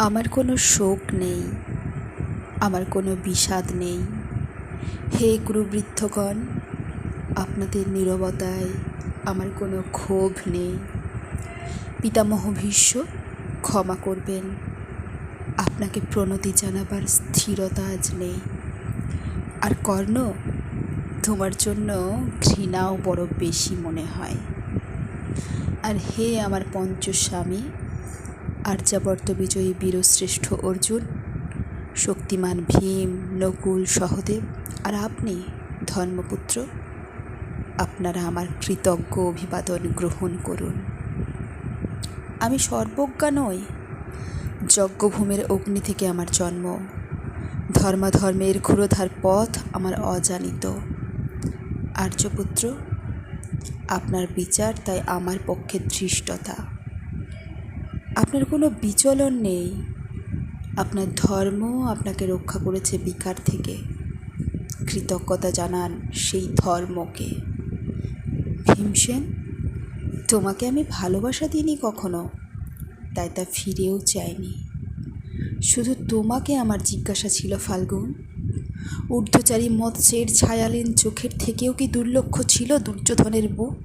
আমার কোনো শোক নেই, আমার কোনো বিষাদ নেই। হে গুরুবৃদ্ধগণ, আপনাদের নীরবতায় আমার কোনো ক্ষোভ নেই। পিতামহ ভীষ্ম, ক্ষমা করবেন, আপনাকে প্রণতি জানাবার স্থিরতা আজ নেই। আর কর্ণ, তোমার জন্য ঘৃণাও বড় বেশি মনে হয়। আর হে আমার পঞ্চস্বামী, আর্যাবর্ত বিজয়ী বীরশ্রেষ্ঠ অর্জুন, শক্তিমান ভীম, নকুল, সহদেব আর আপনি ধর্মপুত্র, আপনারা আমার কৃতজ্ঞ অভিবাদন গ্রহণ করুন। আমি সর্বজ্ঞা নই, যজ্ঞভূমির অগ্নি থেকে আমার জন্ম, ধর্মাধর্মের ক্ষুরোধার পথ আমার অজানিত। আর্যপুত্র, আপনার বিচার তাই আমার পক্ষে ধৃষ্টতা। আপনার কোনো বিচলন নেই, আপনার ধর্ম আপনাকে রক্ষা করেছে বিকার থেকে। কৃতজ্ঞতা জানান সেই ধর্মকে। ভীমসেন, তোমাকে আমি ভালোবাসা দিইনি কখনো, তাই তা ফিরেও চাইনি। শুধু তোমাকে আমার জিজ্ঞাসা ছিল ফাল্গুন, ঊর্ধ্বচারী মৎস্যের ছায়ালীন চোখের থেকেও কি দুর্লক্ষ ছিল দুর্যোধনের বুক?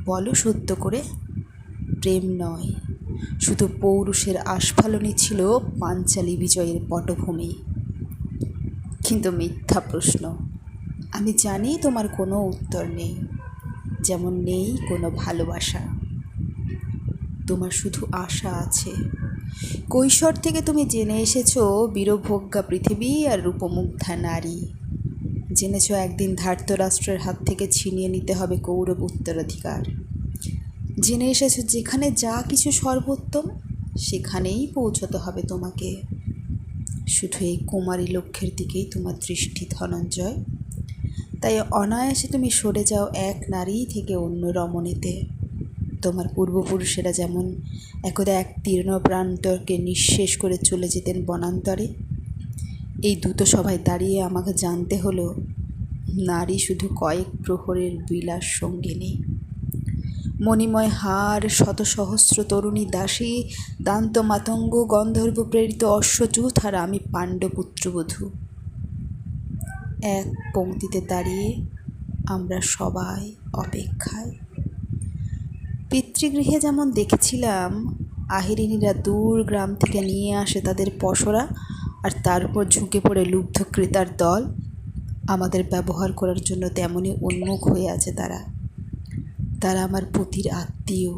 বলো সত্য করে। প্রেম নয়, শুধু পৌরুষের আস্ফালনই ছিল পাঞ্চালী বিজয়ের পটভূমি। কিন্তু মিথ্যা প্রশ্ন, আমি জানি তোমার কোনো উত্তর নেই, যেমন নেই কোনো ভালোবাসা। তোমার শুধু আশা আছে। কৈশোর থেকে তুমি জেনে এসেছো বীরভোগ্যা পৃথিবী আর রূপমুগ্ধা নারী। জেনেছ একদিন ধার্তরাষ্ট্রের হাত থেকে ছিনিয়ে নিতে হবে কৌরব উত্তরাধিকার। জেনে এসেছো যেখানে যা কিছু সর্বোত্তম, সেখানেই পৌঁছতে হবে তোমাকে। শুধু এই কুমারী লক্ষ্যের দিকেই তোমার দৃষ্টি ধনঞ্জয়। তাই অনায়াসে তুমি সরে যাও এক নারী থেকে অন্য রমণীতে। তোমার পূর্বপুরুষেরা যেমন একদা এক তীর্ণ প্রান্তরকে নিঃশেষ করে চলে যেতেন বনান্তরে, এই দ্রুত সভায় দাঁড়িয়ে আমাকে জানতে হলো নারী শুধু কয়েক প্রহরের বিলাস সঙ্গিনী। মণিময় হার, শত সহস্র তরুণী দাসী, দান্ত মাতঙ্গ, গন্ধর্ব প্রেরিত অশ্বযুথ, আর আমি পাণ্ডপুত্রবধূ। এক পংক্তিতে দাঁড়িয়ে আমরা সবাই অপেক্ষায়। পিতৃগৃহে যেমন দেখেছিলাম আহিরিনীরা দূর গ্রাম থেকে নিয়ে আসে তাদের পসরা, আর তার উপর ঝুঁকে পড়ে লুব্ধ ক্রেতার দল, আমাদের ব্যবহার করার জন্য তেমনই উন্মুখ হয়ে আছে তারা। তারা আমার পতির আত্মীয়,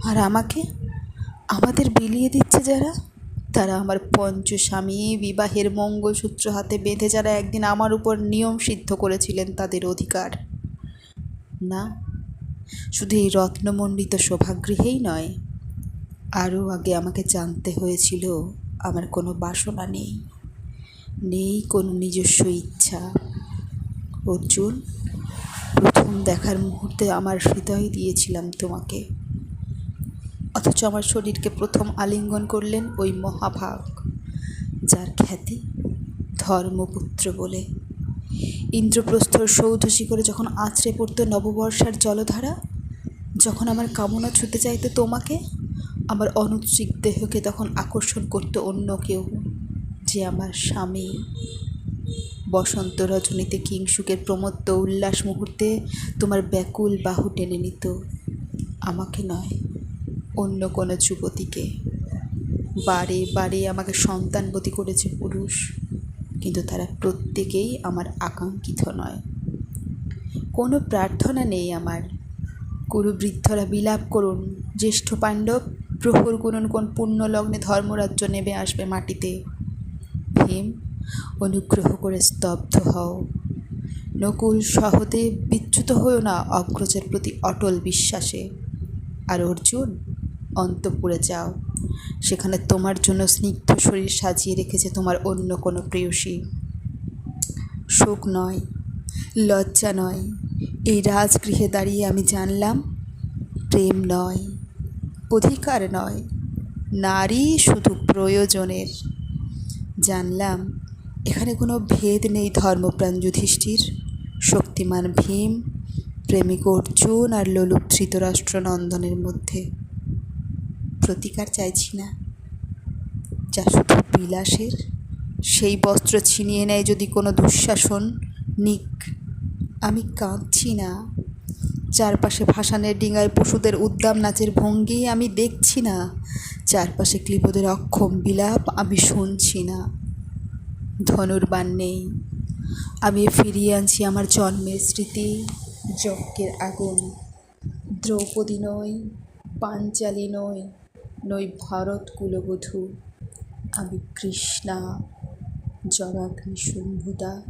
আর আমাদের বিলিয়ে দিচ্ছে যারা, তারা আমার পঞ্চস্বামী, বিবাহের মঙ্গলসূত্র হাতে বেঁধে যারা একদিন আমার উপর নিয়ম সিদ্ধ করেছিলেন তাদের অধিকার। না, শুধু এই রত্নমণ্ডিত শোভাগৃহেই নয়, আরও আগে আমাকে জানতে হয়েছিল আমার কোনো বাসনা নেই, নেই কোনো নিজস্ব ইচ্ছা। অর্জুন, প্রথম দেখার মুহূর্তে আমার হৃদয় দিয়েছিলাম তোমাকে, অথচ আমার শরীরকে প্রথম আলিঙ্গন করলেন ওই মহাভাগ, যার খ্যাতি ধর্মপুত্র বলে। ইন্দ্রপ্রস্থর সৌধ শিখরে যখন আছড়ে পড়তো নববর্ষার জলধারা, যখন আমার কামনা ছুতে চাইতো তোমাকে, আমার অনুচ্ছিক দেহকে তখন আকর্ষণ করতো অন্য কেউ, যে আমার স্বামী। বসন্ত রজনীতে কিংসুকের প্রমত্ত উল্লাস মুহূর্তে তোমার ব্যাকুল বাহু টেনে নিত আমাকে নয়, অন্য কোনো যুবতীকে। বারে বারে আমাকে সন্তানবতী করেছে পুরুষ, কিন্তু তারা প্রত্যেকেই আমার আকাঙ্ক্ষিত নয়। কোনো প্রার্থনা নেই আমার। কুরুবৃদ্ধরা বিলাপ করুন, জ্যেষ্ঠ পাণ্ডব প্রহর গুনুন কোন পুণ্যলগ্নে ধর্মরাজ্য নেমে আসবে মাটিতে। ভীম, অনুগ্রহ করে স্তব্ধ হও। নকুল, সহদেব, বিচ্যুত হও না অগ্রজের প্রতি অটল বিশ্বাসে। আর অর্জুন, অন্তঃপুরে যাও, সেখানে তোমার জন্য স্নিগ্ধ শরীর সাজিয়ে রেখেছে তোমার অন্য কোনো প্রেয়সী। শোক নয়, লজ্জা নয়, এই রাজগৃহে দাঁড়িয়ে আমি জানলাম প্রেম নয়, অধিকার নয়, নারী শুধু প্রয়োজনের। জানলাম এখানে কোনো ভেদ নেই ধর্মপ্রাণ যুধিষ্ঠির, শক্তিমান ভীম, প্রেমিক অর্জুন আর লোলুপ ধৃতরাষ্ট্র নন্দনের মধ্যে। প্রতিকার চাইছি না, যা শুধু বিলাসের, সেই বস্ত্র ছিনিয়ে নেয় যদি কোনো দুঃশাসন নিক। আমি কাঁদছি না, চারপাশে ভাসানের ডিঙায় পশুদের উদ্দাম নাচের ভঙ্গি আমি দেখছি না, চারপাশে ক্লিবদের অক্ষম বিলাপ আমি শুনছি না। ধনুর্বাণ নেই, আমি ফিরিয়ে আনছি আমার জন্মের স্মৃতি, যজ্ঞের আগুন। দ্রৌপদী নই, পাঞ্চালী নই, নই ভারত কুলবধূ, আমি কৃষ্ণা, জবাগ্নি শুম্ভুদা।